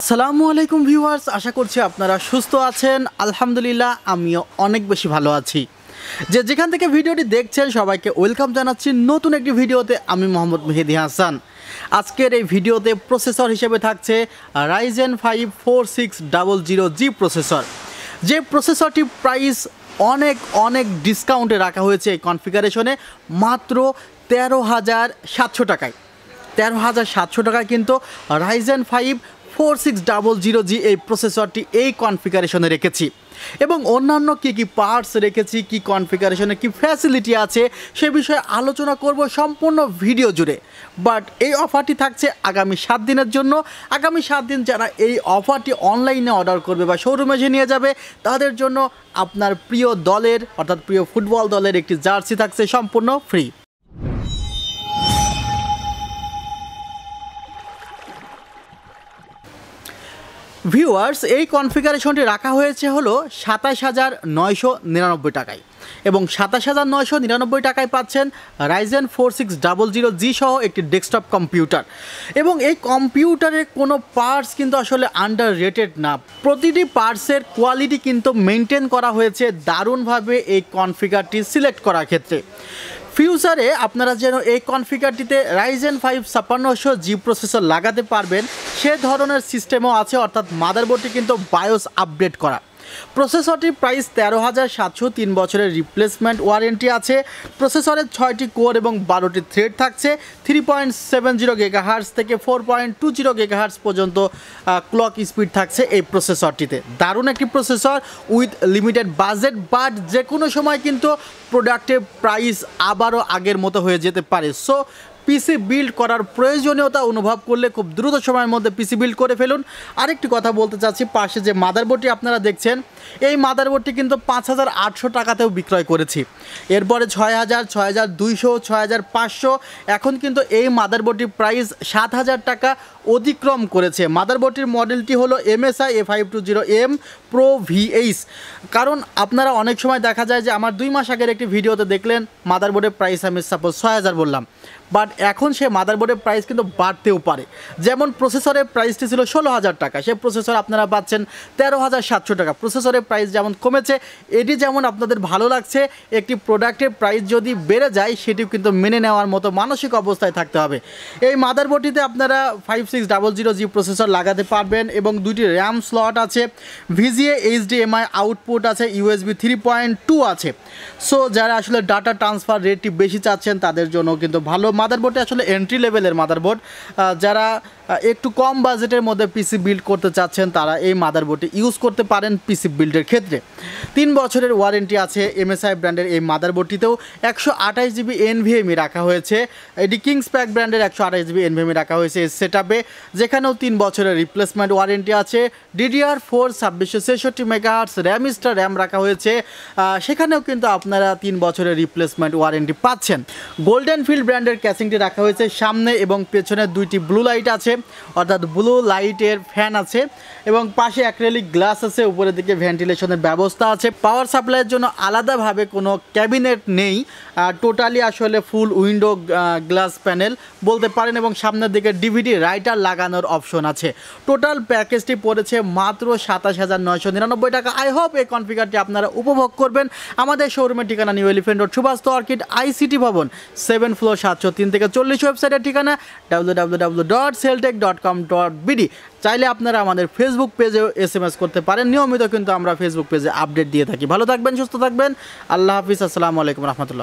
আসসালামু আলাইকুম ভিউয়ার্স, আশা করছি আপনারা সুস্থ আছেন। আলহামদুলিল্লাহ আমিও অনেক বেশি ভালো আছি। যেখান থেকে ভিডিওটি দেখছেন সবাইকে ওয়েলকাম জানাচ্ছি নতুন একটি ভিডিওতে। আমি মোহাম্মদ মেহেদি হাসান। আজকের এই ভিডিওতে প্রসেসর হিসেবে থাকছে Ryzen 5 4600G প্রসেসর। যে প্রসেসরটি প্রাইস অনেক ডিসকাউন্টে রাখা হয়েছে এই কনফিগারেশনে, মাত্র 13,700 টাকায়। 13,700 টাকায় কিন্তু Ryzen 5 4600G এই প্রসেসরটি এই কনফিগারেশনে রেখেছি এবং অন্যান্য কি পার্টস রেখেছি, কি কনফিগারেশনে কি ফ্যাসিলিটি আছে সে বিষয়ে আলোচনা করব সম্পূর্ণ ভিডিও জুড়ে। বাট এই অফারটি থাকছে আগামী 7 দিনের জন্য। আগামী 7 দিন যারা এই অফারটি অনলাইনে অর্ডার করবে বা শোরুমে এসে নিয়ে যাবে তাদের জন্য আপনার প্রিয় দলের অর্থাৎ প্রিয় ফুটবল দলের একটি জার্সি থাকছে সম্পূর্ণ ফ্রি। ভিউয়ার্স, এই কনফিগারেশনটি রাখা হয়েছে হলো 27,999 টাকায় এবং 27,999 টাকায় পাচ্ছেন Ryzen 4600G সহ একটি ডেস্কটপ কম্পিউটার। এবং এই কম্পিউটারের কোনো পার্টস কিন্তু আসলে আন্ডার রেটেড না, প্রতিটি পার্টসের কোয়ালিটি কিন্তু মেনটেন করা হয়েছে দারুণভাবে এই কনফিগারটি সিলেক্ট করার ক্ষেত্রে। ফিউচারে আপনারা যেন এই কনফিগারটিতে Ryzen 5 5600G প্রসেসর লাগাতে পারবেন সে ধরনের সিস্টেমও আছে, অর্থাৎ মাদারবোর্ডটি কিন্তু বায়োস আপডেট করা। প্রসেসরটির প্রাইস 13,700, 3 বছরের রিপ্লেসমেন্ট ওয়ারেন্টি আছে। প্রসেসরের 6টি কোর এবং 12টি থ্রেড থাকছে। 3.70 GHz থেকে 4.20 GHz পর্যন্ত ক্লক স্পিড থাকছে এই প্রসেসরটিতে। দারুণ একটি processor with limited budget, but যে কোনো সময় কিন্তু প্রোডাক্টের প্রাইস আবারও আগের মতো হয়ে যেতে পারে। সো পিসি বিল্ড করার প্রয়োজনীয়তা অনুভব করলে খুব দ্রুত সময়ের মধ্যে পিসি বিল্ড করে ফেলুন। আরেকটি কথা বলতে চাচ্ছি, পাশে যে মাদারবোর্ডটি আপনারা দেখছেন এই মাদারবোর্ডটি কিন্তু 5,800 টাকাতেও বিক্রয় করেছি। এরপরে 6,000, 6,200, 6,500, এখন কিন্তু এই মাদারবোর্ডটির প্রাইস 7,000 টাকা অতিক্রম করেছে। মাদারবোর্ডটির মডেলটি হলো MSI A520M Pro VH। কারণ আপনারা অনেক সময় দেখা যায় যে আমার 2 মাস আগের একটি ভিডিওতে দেখলেন মাদারবোর্ডের প্রাইস আমি সাপোজ 6,000 বললাম, বাট এখন সে মাদারবোর্ডের প্রাইস কিন্তু বাড়তেও পারে। যেমন প্রসেসরের প্রাইসটি ছিল 16,000 টাকা, সে প্রসেসর আপনারা পাচ্ছেন 13,700 টাকা। প্রসেসরের প্রাইস যেমন কমেছে, এটি যেমন আপনাদের ভালো লাগছে, একটি প্রোডাক্টের প্রাইস যদি বেড়ে যায় সেটিও কিন্তু মেনে নেওয়ার মতো মানসিক অবস্থায় থাকতে হবে। এই মাদারবোর্ডটিতে আপনারা 5600G প্রসেসর লাগাতে পারবেন এবং 2টি র্যাম স্লট আছে, VGA HDMI আউটপুট আছে, USB 3.2 আছে। সো যারা আসলে ডাটা ট্রান্সফার রেটটি বেশি চাচ্ছেন তাদের জন্য কিন্তু ভালো। মাদারবোর্ডটি আসলে এন্ট্রি লেভেলের মাদারবোর্ড। যারা একটু কম বাজেটের মধ্যে পিসি বিল্ড করতে চাচ্ছেন তারা এই মাদারবোর্ডটি ইউজ করতে পারেন পিসি বিল্ডের ক্ষেত্রে। 3 বছরের ওয়ারেন্টি আছে MSI ব্র্যান্ডের এই মাদারবোর্ডটিতেও। 128GB NVme রাখা হয়েছে, এটি কিংসপ্যাক ব্র্যান্ডের 128GB NVme রাখা হয়েছে এই সেটআপে, যেখানেও 3 বছরের রিপ্লেসমেন্ট ওয়ারেন্টি আছে। DDR-4 2666 MHz র্যামিস্টার র্যাম রাখা হয়েছে, সেখানেও কিন্তু আপনারা 3 বছরের রিপ্লেসমেন্ট ওয়ারেন্টি পাচ্ছেন। গোল্ডেন ফিল্ড ব্র্যান্ডের ক্যাসিংটি রাখা হয়েছে, সামনে এবং পেছনে 2টি ব্লু লাইট আছে, অর্থাৎ ব্লু লাইটের ফ্যান আছে এবং পাশে অ্যাক্রিলিক গ্লাস আছে, উপরের দিকে ভেন্টিলেশনের ব্যবস্থা আছে। পাওয়ার সাপ্লাইয়ের জন্য আলাদাভাবে কোনো ক্যাবিনেট নেই, টোটালি আসলে ফুল উইন্ডো গ্লাস প্যানেল বলতে পারেন এবং সামনের দিকে DVD রাইটার লাগানোর অপশন আছে। টোটাল প্যাকেজটি পড়েছে মাত্র 27,999 টাকা। আই হোপ এই কনফিগারটি আপনারা উপভোগ করবেন। আমাদের শোরুমের ঠিকানা new elephant road, Suvastu orchid, ICT ভবন, 7 ফ্লোর, 703 থেকে 40। ওয়েবসাইটের ঠিকানা www.celltech.com.bd। চাইলে আপনারা আমাদের ফেসবুক পেজে SMS করতে পারেন, নিয়মিত কিন্তু আমরা ফেসবুক পেজে আপডেট দিয়ে থাকি। ভালো থাকবেন, সুস্থ থাকবেন, আল্লাহ হাফিজ, আসসালামু আলাইকুম রহমতুল্লাহ।